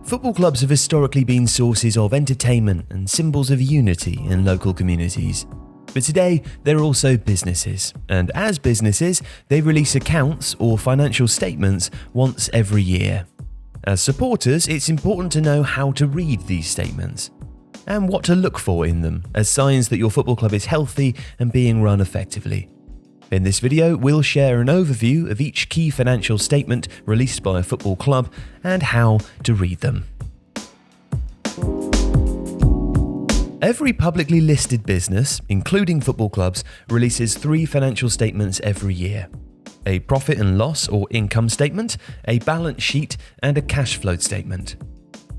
Football clubs have historically been sources of entertainment and symbols of unity in local communities. But today, they're also businesses, and as businesses, they release accounts or financial statements once every year. As supporters, it's important to know how to read these statements and what to look for in them as signs that your football club is healthy and being run effectively. In this video, we'll share an overview of each key financial statement released by a football club and how to read them. Every publicly listed business, including football clubs, releases 3 financial statements every year: a profit and loss or income statement, a balance sheet, and a cash flow statement.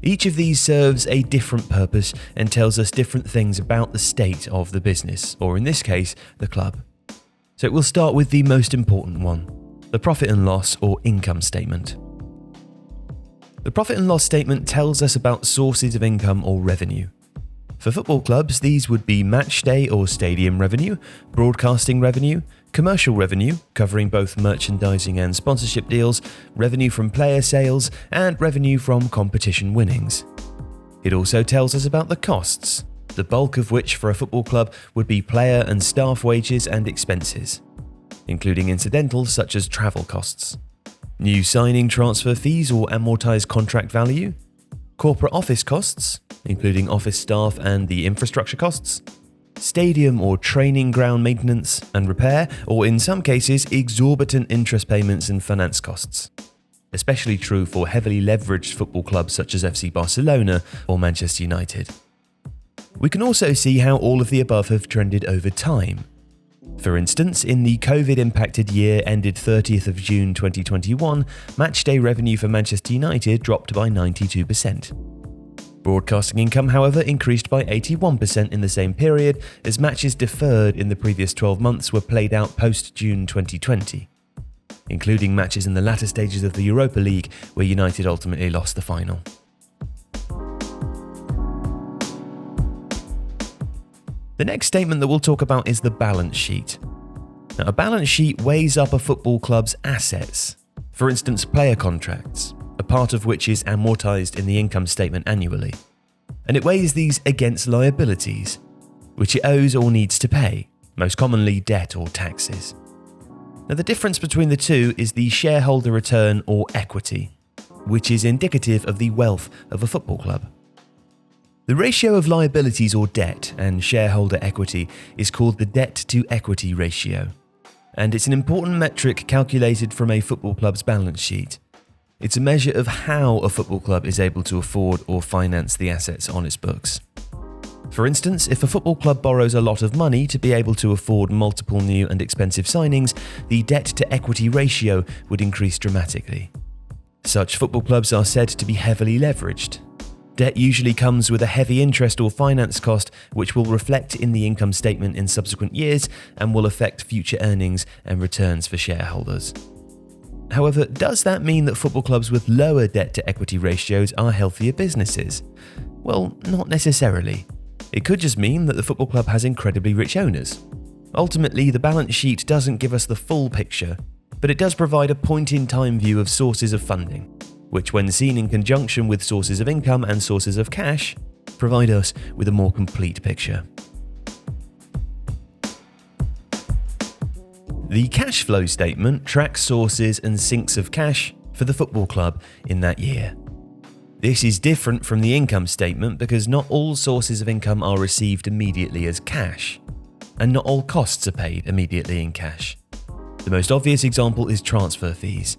Each of these serves a different purpose and tells us different things about the state of the business, or in this case, the club. So we'll start with the most important one, the profit and loss or income statement. The profit and loss statement tells us about sources of income or revenue. For football clubs, these would be match day or stadium revenue, broadcasting revenue, commercial revenue, covering both merchandising and sponsorship deals, revenue from player sales, and revenue from competition winnings. It also tells us about the costs, the bulk of which for a football club would be player and staff wages and expenses, including incidentals such as travel costs, new signing transfer fees or amortized contract value, corporate office costs, including office staff and the infrastructure costs, stadium or training ground maintenance and repair, or in some cases, exorbitant interest payments and finance costs. Especially true for heavily leveraged football clubs such as FC Barcelona or Manchester United. We can also see how all of the above have trended over time. For instance, in the COVID-impacted year ended 30th of June 2021, matchday revenue for Manchester United dropped by 92%. Broadcasting income, however, increased by 81% in the same period, as matches deferred in the previous 12 months were played out post-June 2020, including matches in the latter stages of the Europa League, where United ultimately lost the final. The next statement that we'll talk about is the balance sheet. Now, a balance sheet weighs up a football club's assets, for instance, player contracts, a part of which is amortized in the income statement annually. And it weighs these against liabilities, which it owes or needs to pay, most commonly debt or taxes. Now, the difference between the two is the shareholder return or equity, which is indicative of the wealth of a football club. The ratio of liabilities or debt and shareholder equity is called the debt-to-equity ratio, and it's an important metric calculated from a football club's balance sheet. It's a measure of how a football club is able to afford or finance the assets on its books. For instance, if a football club borrows a lot of money to be able to afford multiple new and expensive signings, the debt-to-equity ratio would increase dramatically. Such football clubs are said to be heavily leveraged. Debt usually comes with a heavy interest or finance cost, which will reflect in the income statement in subsequent years and will affect future earnings and returns for shareholders. However, does that mean that football clubs with lower debt-to-equity ratios are healthier businesses? Well, not necessarily. It could just mean that the football club has incredibly rich owners. Ultimately, the balance sheet doesn't give us the full picture, but it does provide a point-in-time view of sources of funding, which, when seen in conjunction with sources of income and sources of cash, provide us with a more complete picture. The cash flow statement tracks sources and sinks of cash for the football club in that year. This is different from the income statement because not all sources of income are received immediately as cash, and not all costs are paid immediately in cash. The most obvious example is transfer fees.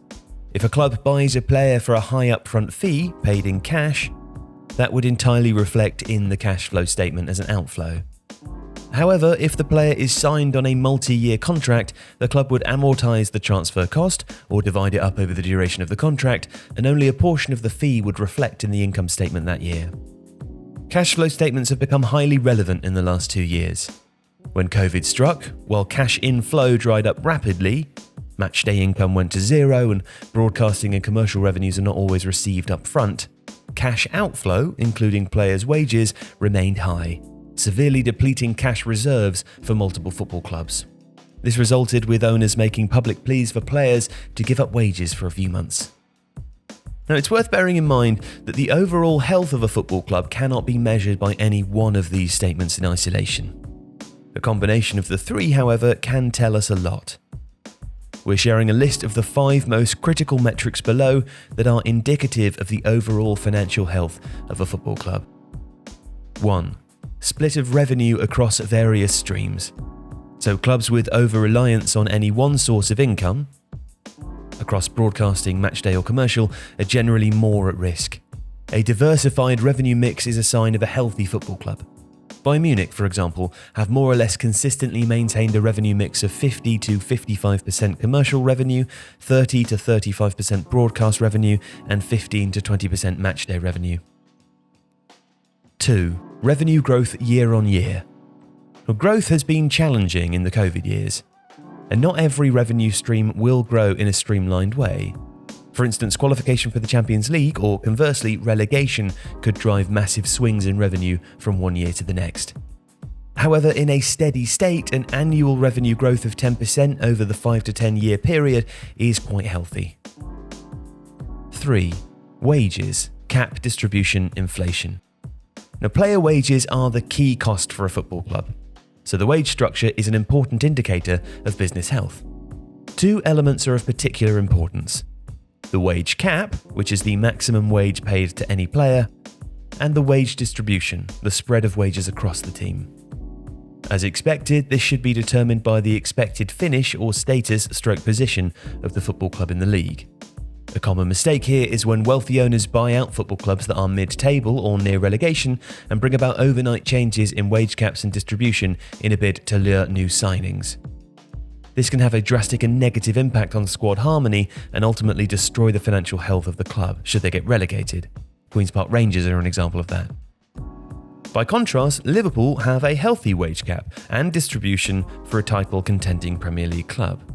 If a club buys a player for a high upfront fee paid in cash, that would entirely reflect in the cash flow statement as an outflow. However, if the player is signed on a multi-year contract, the club would amortize the transfer cost or divide it up over the duration of the contract, and only a portion of the fee would reflect in the income statement that year. Cash flow statements have become highly relevant in the last 2 years. When COVID struck, while cash inflow dried up rapidly, matchday income went to zero and broadcasting and commercial revenues are not always received up front, cash outflow, including players' wages, remained high, severely depleting cash reserves for multiple football clubs. This resulted with owners making public pleas for players to give up wages for a few months. Now, it's worth bearing in mind that the overall health of a football club cannot be measured by any one of these statements in isolation. A combination of the three, however, can tell us a lot. We're sharing a list of the 5 most critical metrics below that are indicative of the overall financial health of a football club. 1. Split of revenue across various streams. So clubs with over-reliance on any one source of income, across broadcasting, matchday or commercial, are generally more at risk. A diversified revenue mix is a sign of a healthy football club. Bayern Munich, for example, have more or less consistently maintained a revenue mix of 50 to 55% commercial revenue, 30 to 35% broadcast revenue, and 15 to 20% matchday revenue. 2. Revenue growth year on year. Well, growth has been challenging in the COVID years, and not every revenue stream will grow in a streamlined way. For instance, qualification for the Champions League, or conversely, relegation, could drive massive swings in revenue from one year to the next. However, in a steady state, an annual revenue growth of 10% over the 5 to 10 year period is quite healthy. 3. Wages, cap distribution, inflation. Now, player wages are the key cost for a football club, so the wage structure is an important indicator of business health. 2 elements are of particular importance: the wage cap, which is the maximum wage paid to any player, and the wage distribution, the spread of wages across the team. As expected, this should be determined by the expected finish or status/position of the football club in the league. A common mistake here is when wealthy owners buy out football clubs that are mid-table or near relegation and bring about overnight changes in wage caps and distribution in a bid to lure new signings. This can have a drastic and negative impact on squad harmony and ultimately destroy the financial health of the club should they get relegated. Queen's Park Rangers are an example of that. By contrast, Liverpool have a healthy wage cap and distribution for a title-contending Premier League club.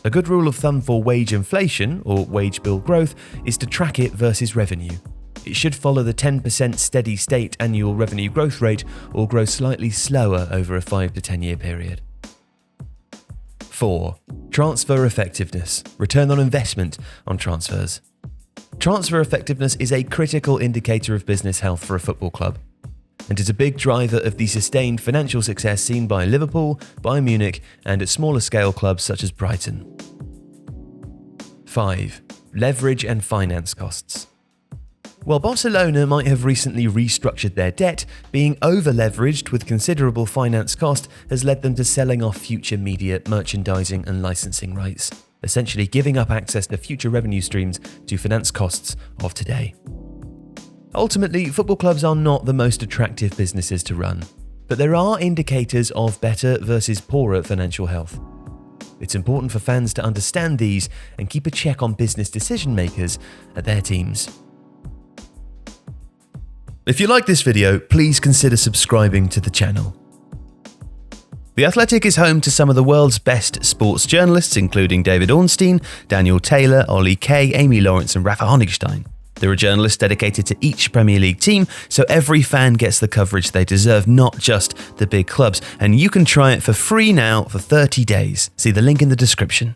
A good rule of thumb for wage inflation, or wage bill growth, is to track it versus revenue. It should follow the 10% steady state annual revenue growth rate or grow slightly slower over a 5 to 10 year period. 4. Transfer effectiveness, return on investment on transfers. Transfer effectiveness is a critical indicator of business health for a football club, and is a big driver of the sustained financial success seen by Liverpool, Bayern Munich, and at smaller scale clubs such as Brighton. 5. Leverage and finance costs. While Barcelona might have recently restructured their debt, being over-leveraged with considerable finance cost has led them to selling off future media, merchandising and licensing rights, essentially giving up access to future revenue streams to finance costs of today. Ultimately, football clubs are not the most attractive businesses to run, but there are indicators of better versus poorer financial health. It's important for fans to understand these and keep a check on business decision makers at their teams. If you like this video, please consider subscribing to the channel. The Athletic is home to some of the world's best sports journalists, including David Ornstein, Daniel Taylor, Ollie Kay, Amy Lawrence and Rafa Honigstein. There are journalists dedicated to each Premier League team, so every fan gets the coverage they deserve, not just the big clubs. And you can try it for free now for 30 days. See the link in the description.